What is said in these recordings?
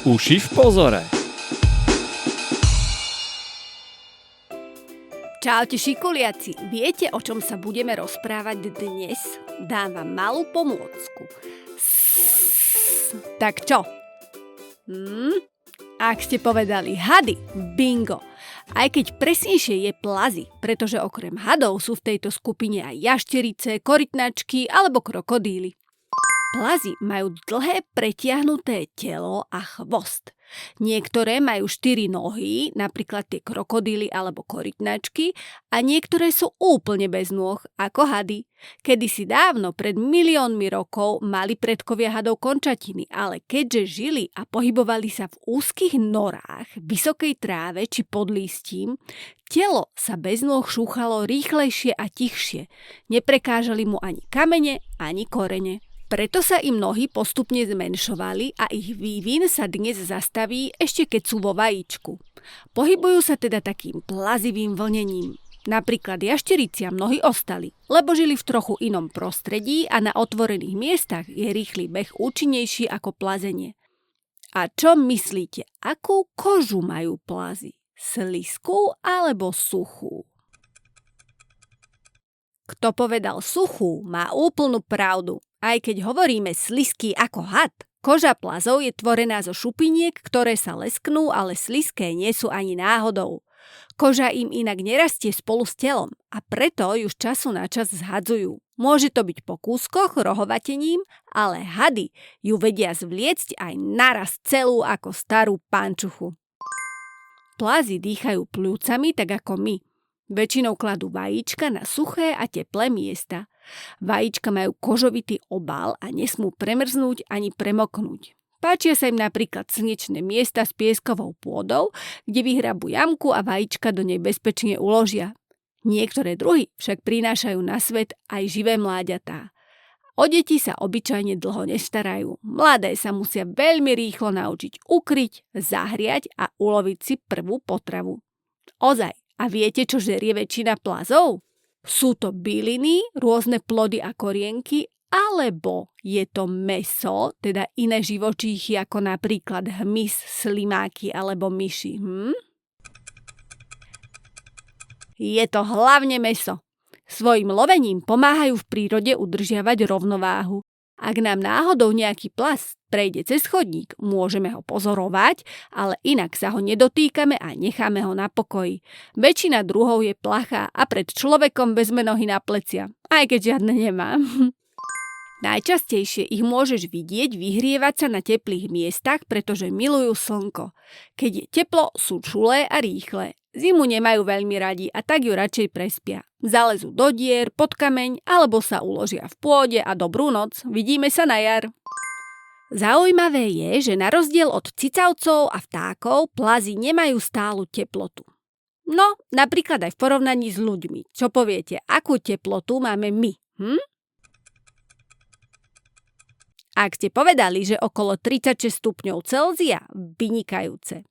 Uši v pozore. Čaute šikuliaci, viete, o čom sa budeme rozprávať dnes? Dám vám malú pomôcku. Tak čo? Ak ste povedali hady, bingo. Aj keď presnejšie je plazy, pretože okrem hadov sú v tejto skupine aj jašterice, korytnačky alebo krokodíly. Plazy majú dlhé pretiahnuté telo a chvost. Niektoré majú 4 nohy, napríklad tie krokodíly alebo korytnačky, a niektoré sú úplne bez nôh, ako hady. Kedysi dávno, pred miliónmi rokov, mali predkovia hadov končatiny, ale keďže žili a pohybovali sa v úzkých norách, vysokej tráve či pod lístím, telo sa bez nôh šúchalo rýchlejšie a tichšie. Neprekážali mu ani kamene, ani korene. Preto sa im nohy postupne zmenšovali a ich vývin sa dnes zastaví ešte keď sú vo vajíčku. Pohybujú sa teda takým plazivým vlnením. Napríklad jaštericiam nohy ostali, lebo žili v trochu inom prostredí a na otvorených miestach je rýchly beh účinnejší ako plazenie. A čo myslíte, akú kožu majú plazy? Slizkú alebo suchú? Kto povedal suchú, má úplnú pravdu. Aj keď hovoríme slizký ako had, koža plazov je tvorená zo šupiniek, ktoré sa lesknú, ale slizké nie sú ani náhodou. Koža im inak nerastie spolu s telom a preto ju z času na čas zhadzujú. Môže to byť po kúskoch, rohovatením, ale hady ju vedia zvliecť aj naraz celú ako starú pančuchu. Plazy dýchajú pľúcami tak ako my. Väčšinou kladú vajíčka na suché a teplé miesta. Vajíčka majú kožovitý obal a nesmú premrznúť ani premoknúť. Páčia sa im napríklad slnečné miesta s pieskovou pôdou, kde vyhrabú jamku a vajíčka do nej bezpečne uložia. Niektoré druhy však prinášajú na svet aj živé mláďatá. O deti sa obyčajne dlho nestarajú. Mladé sa musia veľmi rýchlo naučiť ukryť, zahriať a uloviť si prvú potravu. Ozaj. A viete, čo žerie väčšina plazov? Sú to byliny, rôzne plody a korienky, alebo je to mäso, teda iné živočíchy ako napríklad hmyz, slimáky alebo myši. Je to hlavne mäso. Svojim lovením pomáhajú v prírode udržiavať rovnováhu. Ak nám náhodou nejaký plaz prejde cez chodník, môžeme ho pozorovať, ale inak sa ho nedotýkame a necháme ho na pokoji. Väčšina druhov je plachá a pred človekom vezme nohy na plecia, aj keď žiadne nemá. Najčastejšie ich môžeš vidieť vyhrievať sa na teplých miestach, pretože milujú slnko. Keď je teplo, sú čulé a rýchle. Zimu nemajú veľmi radi a tak ju radšej prespia. Zalezú do dier, pod kameň alebo sa uložia v pôde a dobrú noc. Vidíme sa na jar. Zaujímavé je, že na rozdiel od cicavcov a vtákov, plazy nemajú stálu teplotu. No, napríklad aj v porovnaní s ľuďmi. Čo poviete, akú teplotu máme my? Ak ste povedali, že okolo 36 stupňov Celzia, vynikajúce.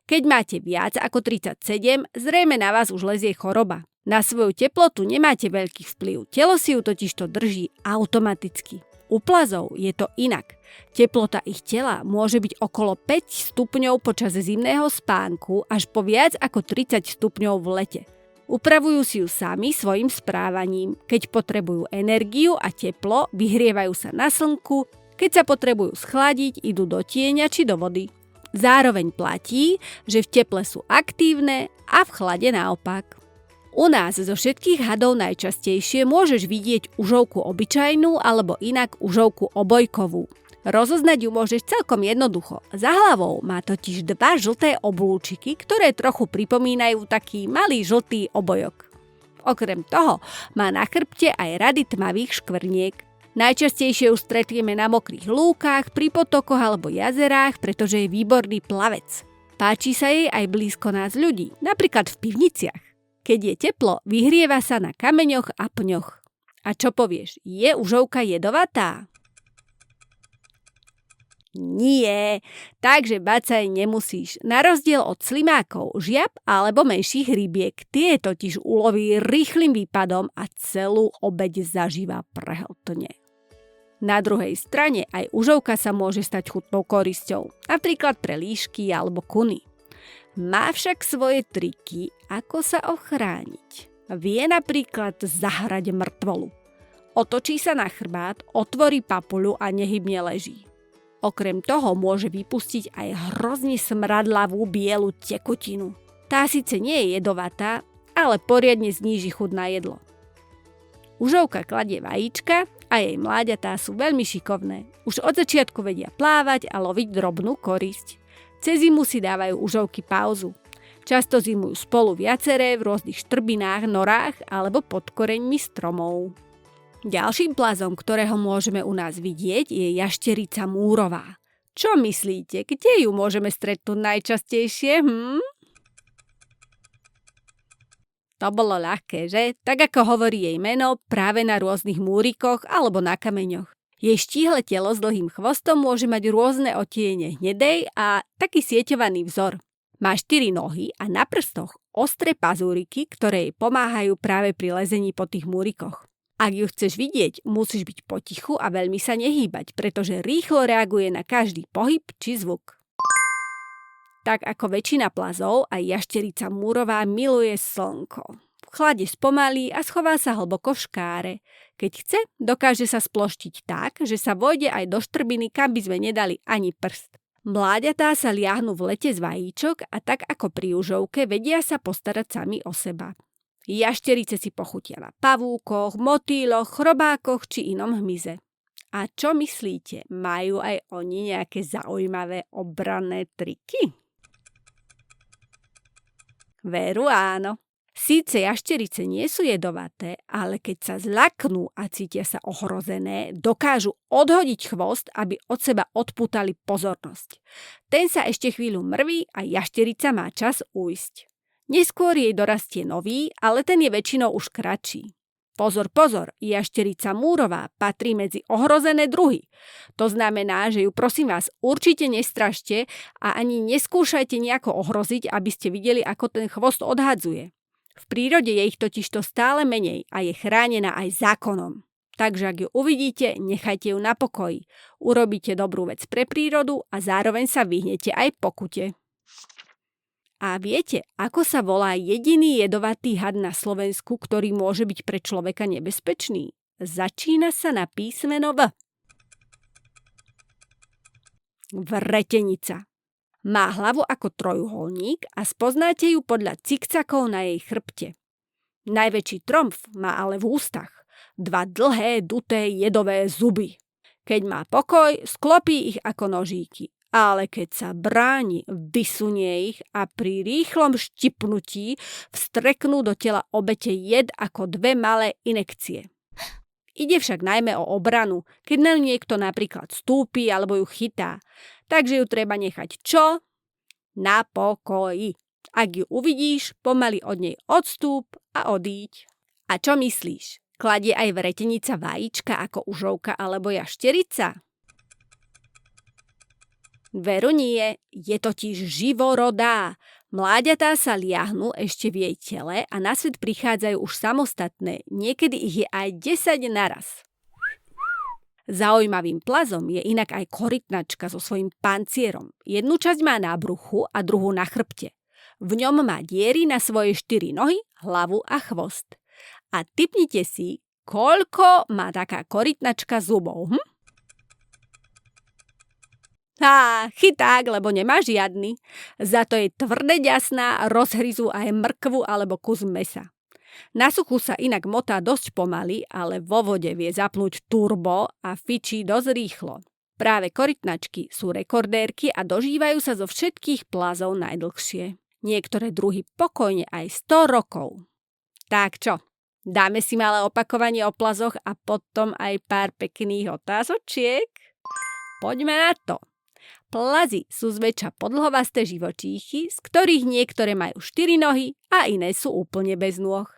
Keď máte viac ako 37, zrejme na vás už lezie choroba. Na svoju teplotu nemáte veľký vplyv, telo si ju totižto drží automaticky. U plazov je to inak. Teplota ich tela môže byť okolo 5 stupňov počas zimného spánku až po viac ako 30 stupňov v lete. Upravujú si ju sami svojim správaním. Keď potrebujú energiu a teplo, vyhrievajú sa na slnku, keď sa potrebujú schladiť, idú do tieňa či do vody. Zároveň platí, že v teple sú aktívne a v chlade naopak. U nás zo všetkých hadov najčastejšie môžeš vidieť užovku obyčajnú alebo inak užovku obojkovú. Rozoznať ju môžeš celkom jednoducho. Za hlavou má totiž 2 žlté oblúčiky, ktoré trochu pripomínajú taký malý žltý obojok. Okrem toho má na chrbte aj rady tmavých škvrniek. Najčastejšie ju stretieme na mokrých lúkach, pri potokoch alebo jazerách, pretože je výborný plavec. Páči sa jej aj blízko nás ľudí, napríklad v pivniciach. Keď je teplo, vyhrieva sa na kameňoch a pňoch. A čo povieš, je užovka jedovatá? Nie, takže bať sa jej nemusíš. Na rozdiel od slimákov, žiab alebo menších rybiek, tie totiž uloví rýchlym výpadom a celú obeť zaživa prehltne. Na druhej strane aj užovka sa môže stať chutnou korisťou, napríklad pre líšky alebo kuny. Má však svoje triky, ako sa ochrániť. Vie napríklad zahrať mŕtvolu. Otočí sa na chrbát, otvorí papuľu a nehybne leží. Okrem toho môže vypustiť aj hrozne smradlavú bielu tekutinu. Tá síce nie je jedovatá, ale poriadne zníži chuť na jedlo. Užovka kladie vajíčka a jej mláďatá sú veľmi šikovné. Už od začiatku vedia plávať a loviť drobnú korisť. Cez zimu si dávajú užovky pauzu. Často zimujú spolu viaceré v rôznych štrbinách, norách alebo pod koreňmi stromov. Ďalším plazom, ktorého môžeme u nás vidieť, je jašterica múrová. Čo myslíte, kde ju môžeme stretnúť najčastejšie? To bolo ľahké, že? Tak ako hovorí jej meno, práve na rôznych múrikoch alebo na kameňoch. Jej štíhle telo s dlhým chvostom môže mať rôzne odtiene hnedej a taký sieťovaný vzor. Má 4 nohy a na prstoch ostré pazúriky, ktoré jej pomáhajú práve pri lezení po tých múrikoch. Ak ju chceš vidieť, musíš byť potichu a veľmi sa nehýbať, pretože rýchlo reaguje na každý pohyb či zvuk. Tak ako väčšina plazov, aj jašterica múrová miluje slnko. V chlade spomalí a schová sa hlboko v škáre. Keď chce, dokáže sa sploštiť tak, že sa vojde aj do štrbiny, kam by sme nedali ani prst. Mláďatá sa liahnu v lete z vajíčok a tak ako pri užovke vedia sa postarať sami o seba. Jašterice si pochutia na pavúkoch, motýloch, chrobákoch či inom hmyze. A čo myslíte, majú aj oni nejaké zaujímavé obranné triky? Veru áno. Síce jašterice nie sú jedovaté, ale keď sa zľaknú a cítia sa ohrozené, dokážu odhodiť chvost, aby od seba odpútali pozornosť. Ten sa ešte chvíľu mrví a jašterica má čas ujsť. Neskôr jej dorastie nový, ale ten je väčšinou už kratší. Pozor, pozor, jašterica múrová patrí medzi ohrozené druhy. To znamená, že ju prosím vás určite nestražte a ani neskúšajte nejako ohroziť, aby ste videli, ako ten chvost odhadzuje. V prírode je ich totižto stále menej a je chránená aj zákonom. Takže ak ju uvidíte, nechajte ju na pokoji. Urobíte dobrú vec pre prírodu a zároveň sa vyhnete aj pokute. A viete, ako sa volá jediný jedovatý had na Slovensku, ktorý môže byť pre človeka nebezpečný? Začína sa na písmeno V. Vretenica. Má hlavu ako trojuholník a spoznáte ju podľa cikcakov na jej chrbte. Najväčší tromf má ale v ústach. 2 dlhé, duté, jedové zuby. Keď má pokoj, sklopí ich ako nožíky. Ale keď sa bráni, vysunie ich a pri rýchlom štipnutí vstreknú do tela obete jed ako 2 malé inekcie. Ide však najmä o obranu, keď na niekto napríklad stúpi alebo ju chytá. Takže ju treba nechať čo? Na pokoji. Ak ju uvidíš, pomaly od nej odstúp a odíď. A čo myslíš? Kladie aj vretenica vajíčka ako užovka alebo jašterica? Veru nie, je totiž živorodá. Mláďatá sa liahnú ešte v jej tele a na svet prichádzajú už samostatné, niekedy ich je aj 10 naraz. Zaujímavým plazom je inak aj korytnačka so svojím pancierom. Jednu časť má na bruchu a druhú na chrbte. V ňom má diery na svoje 4 nohy, hlavu a chvost. A tipnite si, koľko má taká korytnačka zubov, chyták, lebo nemá žiadny. Za to je tvrdé ďasná, rozhryzú aj mrkvu alebo kus mesa. Na suchu sa inak motá dosť pomaly, ale vo vode vie zapnúť turbo a fičí dosť rýchlo. Práve korytnačky sú rekordérky a dožívajú sa zo všetkých plazov najdlhšie. Niektoré druhy pokojne aj 100 rokov. Tak čo? Dáme si malé opakovanie o plazoch a potom aj pár pekných otázočiek? Poďme na to. Plazy sú zväčša podlhovasté živočíchy, z ktorých niektoré majú 4 nohy a iné sú úplne bez nôh.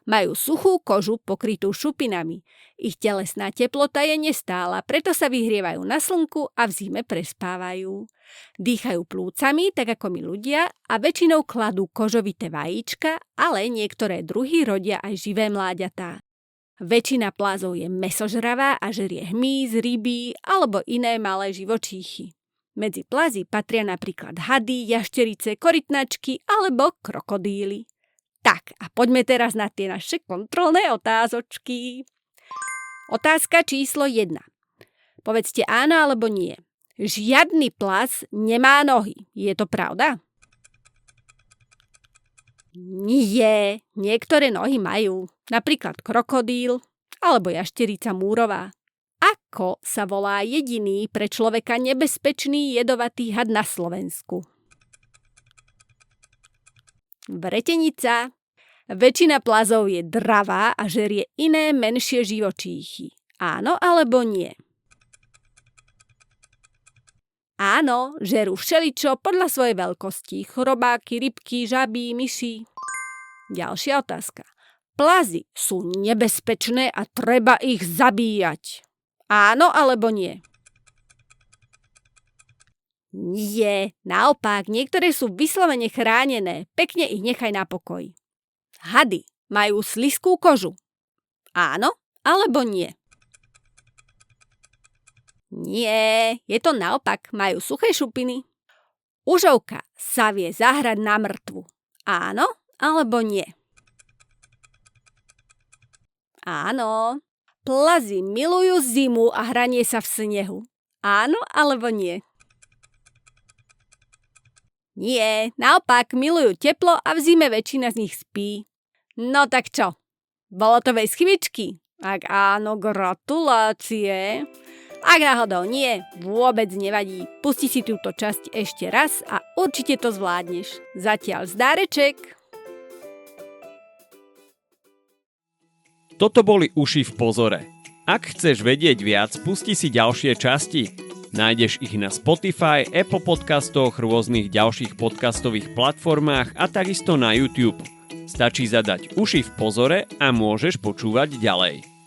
Majú suchú kožu pokrytú šupinami. Ich telesná teplota je nestála, preto sa vyhrievajú na slnku a v zime prespávajú. Dýchajú plúcami, tak ako my ľudia, a väčšinou kladú kožovité vajíčka, ale niektoré druhy rodia aj živé mláďatá. Väčšina plázov je mäsožravá a žerie hmyz, ryby alebo iné malé živočíchy. Medzi plazy patria napríklad hady, jašterice, korytnačky alebo krokodíly. Tak a poďme teraz na tie naše kontrolné otázočky. Otázka číslo 1. Povedzte áno alebo nie. Žiadny plaz nemá nohy. Je to pravda? Nie, niektoré nohy majú, napríklad krokodíl alebo jašterica múrová. Ako sa volá jediný pre človeka nebezpečný jedovatý had na Slovensku? Vretenica. Väčšina plazov je dravá a žerie iné menšie živočíchy. Áno alebo nie? Áno, žerú všeličo podľa svojej veľkosti. Chrobáky, rybky, žaby, myši. Ďalšia otázka. Plazy sú nebezpečné a treba ich zabíjať. Áno alebo nie? Nie, naopak, niektoré sú vyslovene chránené. Pekne ich nechaj na pokoji. Hady majú slizkú kožu. Áno alebo nie? Nie, je to naopak, majú suché šupiny. Užovka sa vie zahrať na mŕtvu. Áno alebo nie? Áno. Plazy milujú zimu a hranie sa v snehu. Áno alebo nie? Nie, naopak milujú teplo a v zime väčšina z nich spí. No tak čo? Bolo to bez chybičky? Ak áno, gratulácie. Ak náhodou nie, vôbec nevadí. Pusti si túto časť ešte raz a určite to zvládneš. Zatiaľ zdáreček. Toto boli Uši v pozore. Ak chceš vedieť viac, pusti si ďalšie časti. Nájdeš ich na Spotify, Apple podcastoch, rôznych ďalších podcastových platformách a takisto na YouTube. Stačí zadať Uši v pozore a môžeš počúvať ďalej.